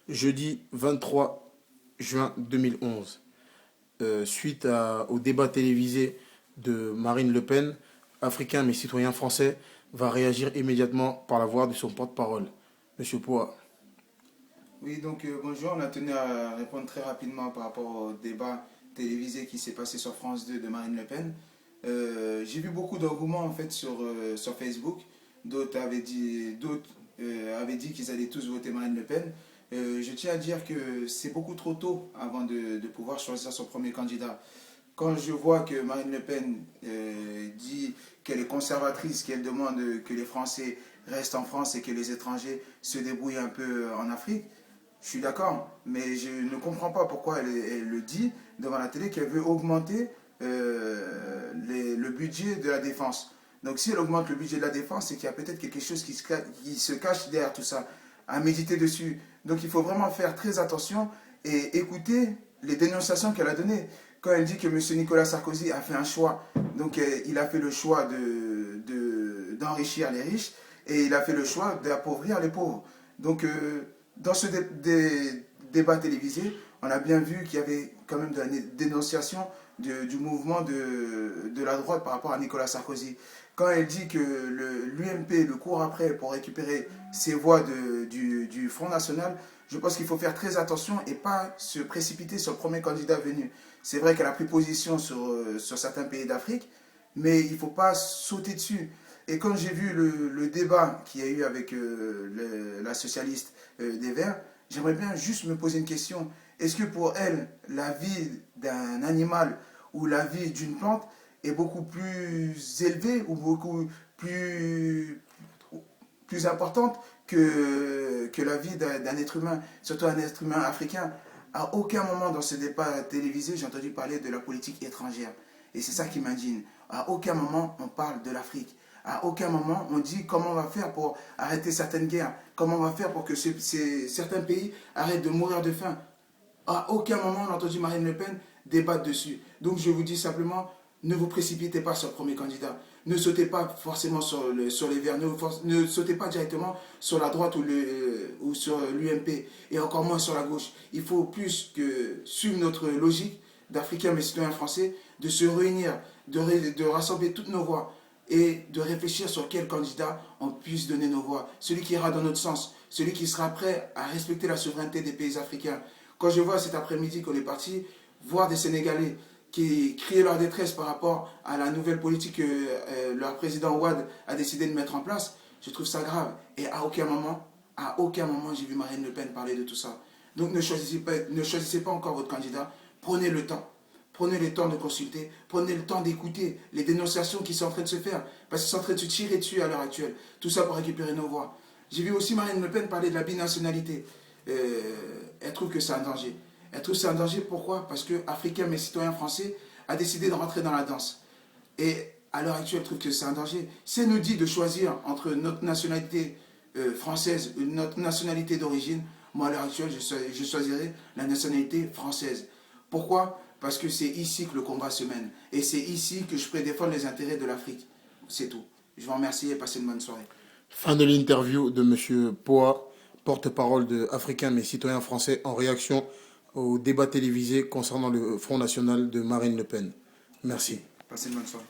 jeudi 23 juin 2011. Suite au débat télévisé de Marine Le Pen, Africain mais citoyen français va réagir immédiatement par la voix de son porte-parole. Monsieur Poa. Oui, donc bonjour, on a tenu à répondre très rapidement par rapport au débat télévisé qui s'est passé sur France 2 de Marine Le Pen. J'ai vu beaucoup d'engouement en fait sur Facebook. D'autres avaient dit qu'ils allaient tous voter Marine Le Pen. Je tiens à dire que c'est beaucoup trop tôt avant de pouvoir choisir son premier candidat. Quand je vois que Marine Le Pen dit qu'elle est conservatrice, qu'elle demande que les Français restent en France et que les étrangers se débrouillent un peu en Afrique, je suis d'accord, mais je ne comprends pas pourquoi elle le dit devant la télé qu'elle veut augmenter le budget de la défense. Donc si elle augmente le budget de la défense, c'est qu'il y a peut-être quelque chose qui se cache derrière tout ça, à méditer dessus. Donc il faut vraiment faire très attention et écouter les dénonciations qu'elle a données. Quand elle dit que M. Nicolas Sarkozy a fait un choix, donc il a fait le choix d'enrichir les riches et il a fait le choix d'appauvrir les pauvres. Donc dans ce débat télévisé, on a bien vu qu'il y avait quand même de la dénonciation du mouvement de la droite par rapport à Nicolas Sarkozy. Quand elle dit que l'UMP le court après pour récupérer ses voix du Front National, je pense qu'il faut faire très attention et pas se précipiter sur le premier candidat venu. C'est vrai qu'elle a pris position sur certains pays d'Afrique, mais il ne faut pas sauter dessus. Et quand j'ai vu le débat qu'il y a eu avec la socialiste des Verts, j'aimerais bien juste me poser une question. Est-ce que pour elle, la vie d'un animal ou la vie d'une plante est beaucoup plus élevée ou beaucoup plus importante que la vie d'un être humain, surtout un être humain africain? À aucun moment dans ce débat télévisé, j'ai entendu parler de la politique étrangère. Et c'est ça qui m'indigne. À aucun moment, on parle de l'Afrique. À aucun moment, on dit comment on va faire pour arrêter certaines guerres, comment on va faire pour que certains pays arrêtent de mourir de faim. À aucun moment, on a entendu Marine Le Pen débattre dessus. Donc je vous dis simplement, ne vous précipitez pas sur le premier candidat. Ne sautez pas forcément sur les Verts. Ne sautez pas directement sur la droite ou sur l'UMP. Et encore moins sur la gauche. Il faut plus que suivre notre logique d'Africains mais citoyens français, de se réunir, de rassembler toutes nos voix et de réfléchir sur quel candidat on puisse donner nos voix. Celui qui ira dans notre sens, celui qui sera prêt à respecter la souveraineté des pays africains. Quand je vois cet après-midi qu'on est parti voir des Sénégalais qui criaient leur détresse par rapport à la nouvelle politique que leur président Ouad a décidé de mettre en place, je trouve ça grave. Et à aucun moment, j'ai vu Marine Le Pen parler de tout ça. Donc ne choisissez pas encore votre candidat, prenez le temps. Prenez le temps de consulter, prenez le temps d'écouter les dénonciations qui sont en train de se faire, parce qu'ils sont en train de se tirer dessus à l'heure actuelle. Tout ça pour récupérer nos voix. J'ai vu aussi Marine Le Pen parler de la binationalité. Elle trouve que c'est un danger. Elle trouve que c'est un danger, pourquoi? Parce que Africain mais citoyen français a décidé de rentrer dans la danse. Et à l'heure actuelle, elle trouve que c'est un danger. Si elle nous dit de choisir entre notre nationalité française et notre nationalité d'origine, moi à l'heure actuelle, je choisirais la nationalité française. Pourquoi? Parce que c'est ici que le combat se mène. Et c'est ici que je pourrais défendre les intérêts de l'Afrique. C'est tout. Je vous remercie et passez une bonne soirée. Fin de l'interview de Monsieur Poa, porte-parole de Africains mais citoyens français en réaction au débat télévisé concernant le Front National de Marine Le Pen. Merci. Passez une bonne soirée.